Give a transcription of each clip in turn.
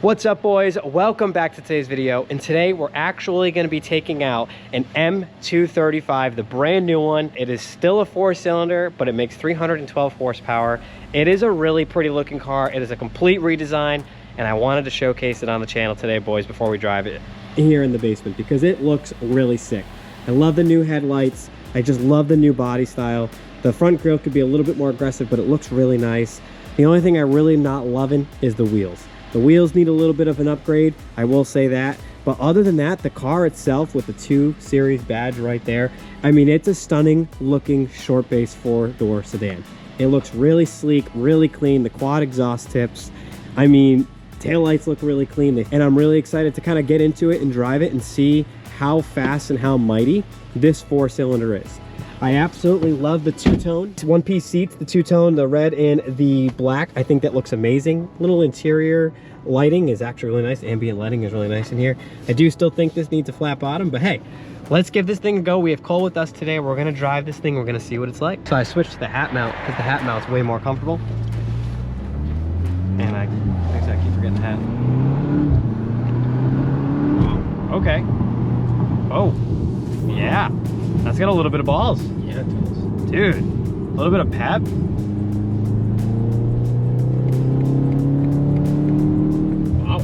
What's up, boys? Welcome back to today's video, and today we're actually going to be taking out an M235, the brand new one. It is still a 4-cylinder, but it makes 312 horsepower. It is a really pretty looking car. It is a complete redesign, and I wanted to showcase it on the channel today, boys, before we drive it here in the basement, because it looks really sick. I love the new headlights. I just love the new body style. The front grille could be a little bit more aggressive, but it looks really nice. The only thing I really not loving is the wheels. The wheels need a little bit of an upgrade, I will say that. But other than that, the car itself with the 2 Series badge right there, I mean, it's a stunning looking short base 4-door sedan. It looks really sleek, really clean. The quad exhaust tips, I mean, taillights look really clean. And I'm really excited to kind of get into it and drive it and see how fast and how mighty this 4-cylinder is. I absolutely love the two-tone, one-piece seats, the two-tone, the red and the black. I think that looks amazing. Little interior lighting is actually really nice. Ambient lighting is really nice in here. I do still think this needs a flat bottom, but hey, let's give this thing a go. We have Cole with us today. We're gonna drive this thing. We're gonna see what it's like. So I switched to the hat mount because the hat mount's way more comfortable. And I keep forgetting the hat. Okay. Oh, yeah. That's got a little bit of balls. Yeah, it does. Dude, a little bit of pep. Wow.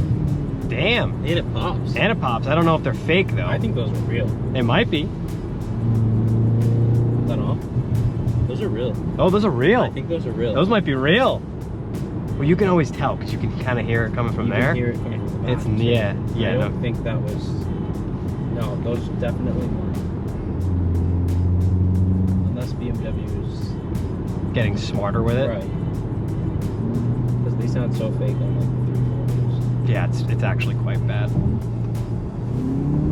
Damn. And it pops. And it pops. I don't know if they're fake though. I think those are real. They might be. Is that off? Those are real. Oh, those are real. I think those are real. Those might be real. Well, you can always tell because you can kind of hear it coming from there. You can hear it coming from the back. It's, yeah. I don't think that was... No, those definitely weren't. Unless BMW's... Getting smarter with it. Right. Because they sound so fake on like the 340s. Yeah, it's actually quite bad.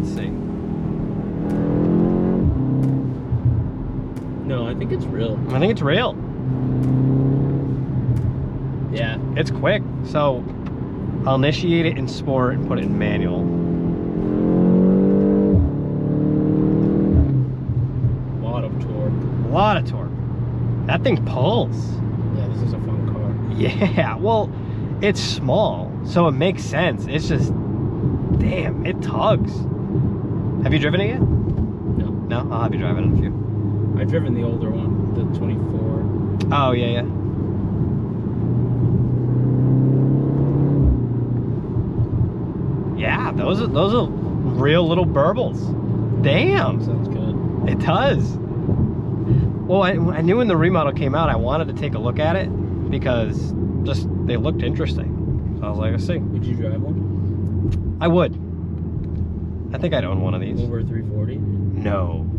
Let's see. No, I think it's real. I think it's real. Yeah. It's quick. So I'll initiate it in sport and put it in manual. A lot of torque. That thing pulls. Yeah, this is a fun car. Yeah, well, it's small, so it makes sense. It's just, damn, it tugs. Have you driven it yet? No. No? I'll have you drive it in a few. I've driven the older one, the 24. Oh, yeah, yeah. Yeah, those are real little burbles. Damn. Sounds good. It does. Well, I knew when the remodel came out, I wanted to take a look at it because just they looked interesting. So I was like, let's see. Would you drive one? I would. I think I'd own one of these. Over 340? No.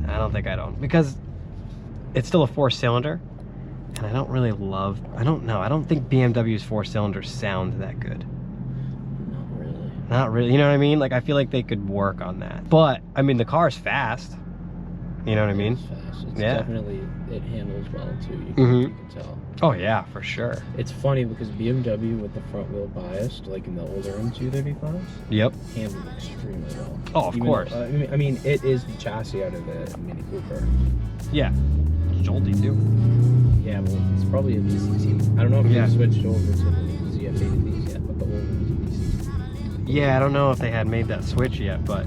I don't think I'd own, because it's still a 4-cylinder, and I don't really love. I don't think BMW's 4-cylinders sound that good. Not really, you know what I mean? Like, I feel like they could work on that. But, I mean, the car's fast. You know what I mean? It's fast. It's yeah. Definitely, it handles well, too. You can tell. Oh, yeah, for sure. It's funny because BMW with the front wheel biased, like in the older M235s, yep, handled extremely well. Oh, of course. I mean, it is the chassis out of the Mini Cooper. Yeah. It's jolty, too. Yeah, well, it's probably a VCT. I don't know if you switched over to the ZF8 of these yet, but the old one was a VCT. Yeah, I don't know if they had made that switch yet, but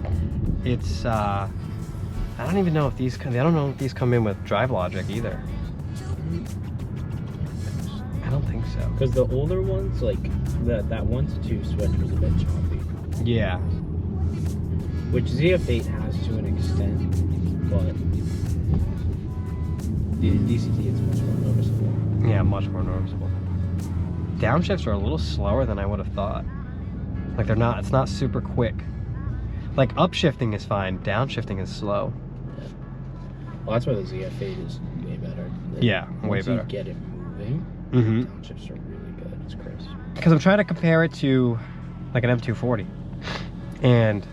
it's I don't even know if these I don't know if these come in with drive logic either. I don't think so. Because the older ones, like that 1-2 switch was a bit choppy. Yeah. Which ZF8 has to an extent, but the DCT is much more noticeable. Yeah, much more noticeable. Downshifts are a little slower than I would have thought. Like it's not super quick. Like upshifting is fine, downshifting is slow. Yeah. Well, that's why the ZF8 is way better. Like, yeah, way better. Once you get it moving, downshifts are really good. It's crisp. Because I'm trying to compare it to like an M240. And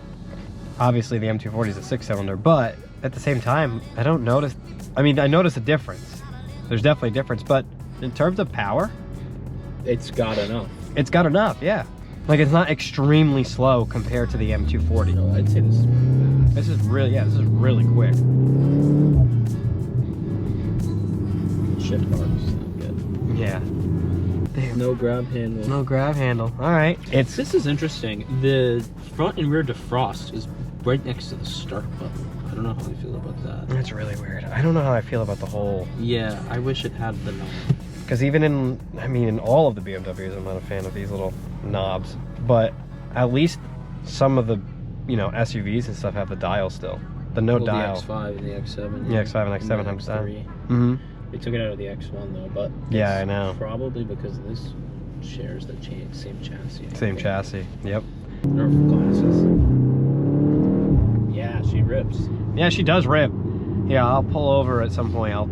obviously the M240 is a 6-cylinder, but at the same time, I don't notice, I mean, I notice a difference. There's definitely a difference, but in terms of power, it's got enough. It's got enough, yeah. Like, it's not extremely slow compared to the M240. No, I'd say this is fast. This is really, yeah, this is really quick. Shift bars sound good. Yeah. Damn. No grab handle. No grab handle. All right. This is interesting. The front and rear defrost is right next to the start button. I don't know how I feel about that. That's really weird. I don't know how I feel about the whole. Yeah, I wish it had the knob. Because even in all of the BMWs, I'm not a fan of these little knobs. But at least some of the, SUVs and stuff have the dial still. The dial. The X5 and the X7. Yeah, X5 and X7 have that. Mm-hmm. They took it out of the X1 though, but yeah, I know. Probably because this shares the same chassis. Same chassis. Yep. Nerf glasses. Yeah, she rips. Yeah, she does rip. Yeah, I'll pull over at some point. I'll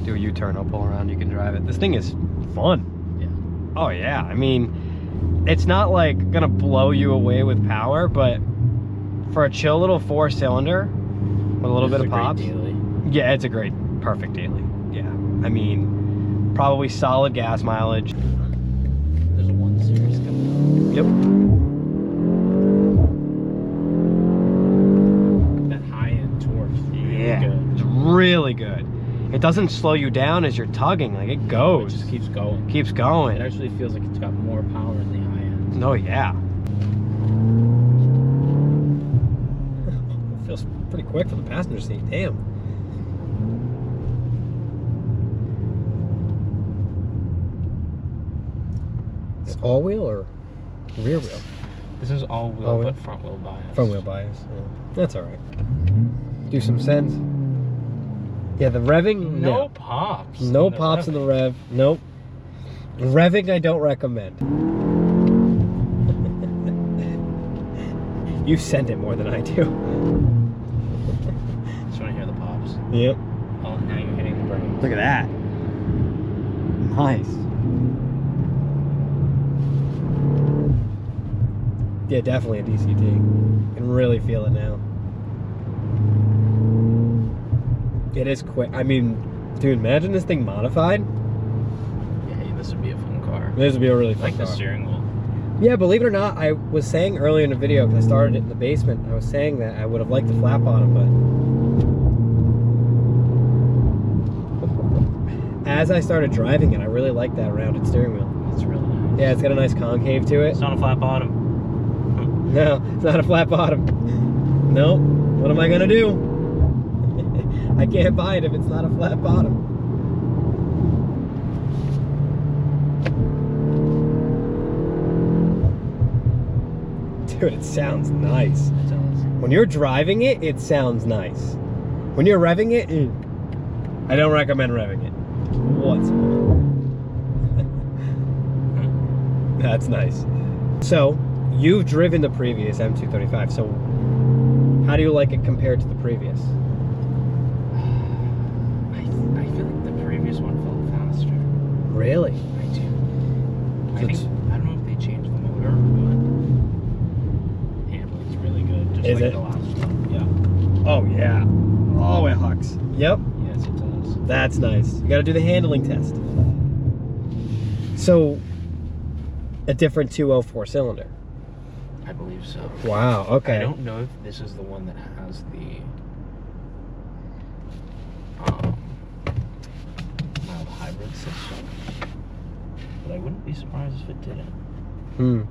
do a U-turn. I'll pull around. You can drive it. This thing is fun. Yeah. Oh yeah. I mean, it's not like gonna blow you away with power, but for a chill little 4-cylinder with a little bit of pops. Yeah, it's a great, perfect daily. Yeah. I mean, probably solid gas mileage. There's a 1 Series coming out. That high-end torque. Yeah. Good. It's really good. It doesn't slow you down as you're tugging. Like, it goes. It just keeps going. Keeps going. It actually feels like it's got more power in the high end. Oh, yeah. It feels pretty quick for the passenger seat. Damn. It's all-wheel or rear wheel? This is all-wheel, but front-wheel bias. Front-wheel bias. Yeah. That's all right. Do some sense. Yeah, the revving. No pops. No pops in the rev. Nope. Revving, I don't recommend. You send it more than I do. Just want to hear the pops. Yep. Oh, now you're hitting the brake. Look at that. Nice. Yeah, definitely a DCT. You can really feel it now. It is quick. I mean, dude, imagine this thing modified. Yeah, this would be a fun car. This would be a really fun car. The steering wheel. Yeah, believe it or not, I was saying earlier in the video, because I started it in the basement, I was saying that I would have liked the flat bottom, but as I started driving it, I really like that rounded steering wheel. It's really nice. Yeah, it's got a nice concave to it. It's not a flat bottom. No, it's not a flat bottom. Nope. What am I gonna do? I can't buy it if it's not a flat bottom. Dude, it sounds nice. It does. When you're driving it, it sounds nice. When you're revving it, I don't recommend revving it whatsoever. That's nice. So, you've driven the previous M235, so how do you like it compared to the previous? I feel like the previous one felt faster. Really? I do. I don't know if they changed the motor, but handling's really good. Just Is like it? the last one. Yeah. Oh yeah. Oh, it hucks. Yep. Yes, it does. That's nice. You gotta do the handling test. So, a different 2.0 cylinder. I believe so. Wow, okay. I don't know if this is the one that has the mild hybrid system, but I wouldn't be surprised if it didn't.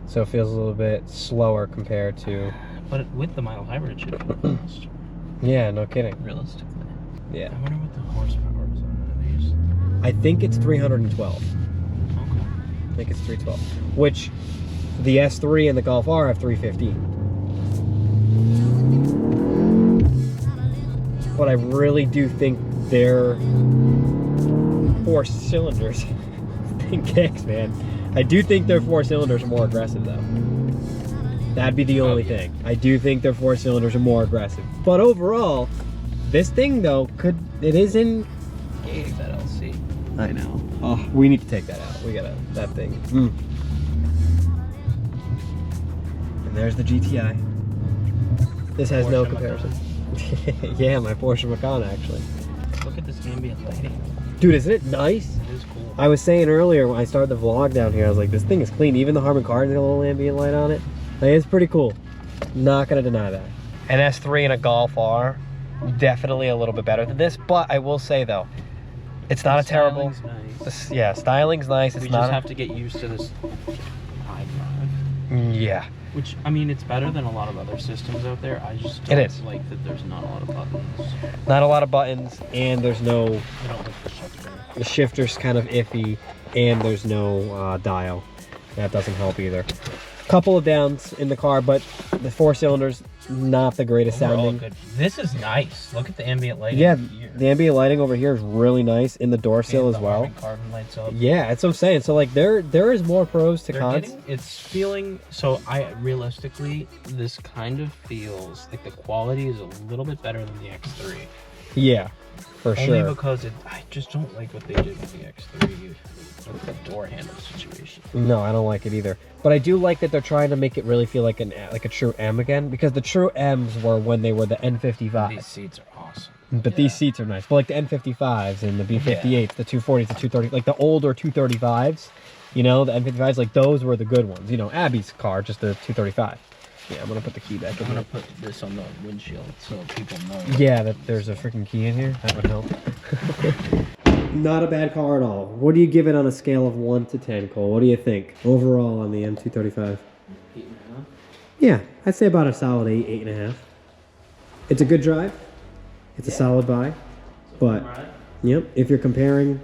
So it feels a little bit slower compared to... But with the mild hybrid, it should feel faster. Yeah, no kidding. Realistically. Yeah. I wonder what the horsepower is on one of these. I think it's 312. Okay. I think it's 312. Which, the S3 and the Golf R have 315. But I really do think their 4 cylinders thing kicks, man. I do think their 4 cylinders are more aggressive though. That'd be the only thing. I do think their 4 cylinders are more aggressive. But overall, this thing though it is in Gave that LC. I know. Oh, we need to take that out. We gotta, that thing. And there's the GTI. This has no comparison. Yeah, my Porsche Macan actually. Look at this ambient lighting. Dude, isn't it nice? It is cool. I was saying earlier when I started the vlog down here, I was like, this thing is clean. Even the Harman Kardon got a little ambient light on it. Like, it's pretty cool. Not gonna deny that. An S3 and a Golf R, definitely a little bit better than this. But I will say though, It's not a terrible. Styling's nice. Yeah, styling's nice. It's We not. just have to get used to this high drive. Yeah. Which, I mean, it's better than a lot of other systems out there. I just It don't is. like that there's not a lot of buttons. Not a lot of buttons, and there's no. I don't like the shifter. The shifter's kind of iffy, and there's no dial. That doesn't help either. Couple of downs in the car, but the 4 cylinders not the greatest Overall, sounding. good. This is nice. Look at the ambient lighting. Yeah, here. the ambient lighting over here is really nice in the door sill And as the well. Harman Kardon lights up. Yeah, that's what I'm saying. So like there is more pros to cons. It's feeling so. I realistically, this kind of feels like the quality is a little bit better than the X3. Yeah, for Only sure. because I just don't like what they did with the X3 with the door handle situation. No, I don't like it either. But I do like that they're trying to make it really feel like a true M again, because the true M's were when they were the N55. These seats are awesome. But these seats are nice. But like the N55s and the B58s, the 240s, the 230, like the older 235s, you know, the N55s, like those were the good ones. You know, Abby's car, just the 235. Yeah, I'm gonna put the key back in. I'm gonna put this on the windshield so people know. Yeah, that there's a freaking key in here. That would help. Not a bad car at all. What do you give it on a scale of 1 to 10, Cole? What do you think overall on the M235? 8.5. Yeah, I'd say about a solid 8, 8.5. It's a good drive. It's a solid buy. But, yep, if you're comparing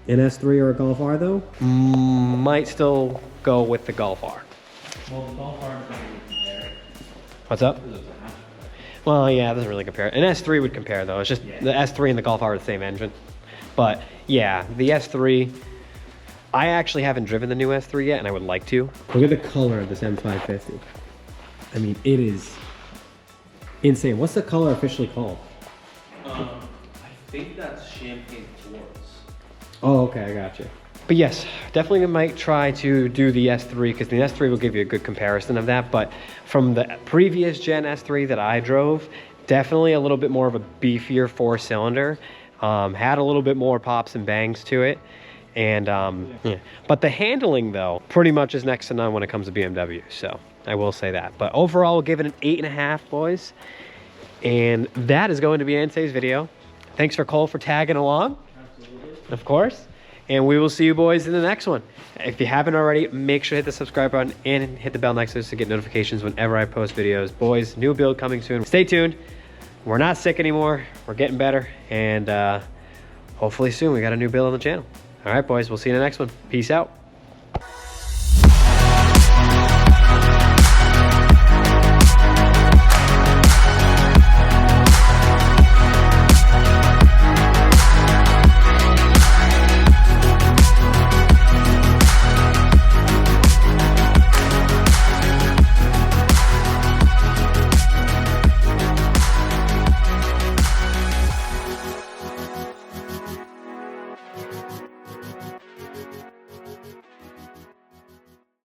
an S3 or a Golf R though, might still go with the Golf R. Well, the Golf R doesn't really compare. What's up? Well, yeah, it doesn't really compare. An S3 would compare though. It's just the S3 and the Golf R are the same engine. But yeah, the S3, I actually haven't driven the new S3 yet, and I would like to. Look at the color of this M550. I mean, it is insane. What's the color officially called? I think that's champagne floors. Oh, okay, I got you. But yes, definitely might try to do the S3, because the S3 will give you a good comparison of that. But from the previous gen S3 that I drove, definitely a little bit more of a beefier 4-cylinder. Had a little bit more pops and bangs to it. And yeah. But the handling though, pretty much is next to none when it comes to BMW. So I will say that. But overall, we'll give it an 8.5, boys. And that is going to be in today's video. Thanks for Cole for tagging along. Absolutely. Of course. And we will see you boys in the next one. If you haven't already, make sure to hit the subscribe button and hit the bell next to it to get notifications whenever I post videos. Boys, new build coming soon. Stay tuned. We're not sick anymore. We're getting better. And hopefully soon we got a new build on the channel. All right, boys. We'll see you in the next one. Peace out.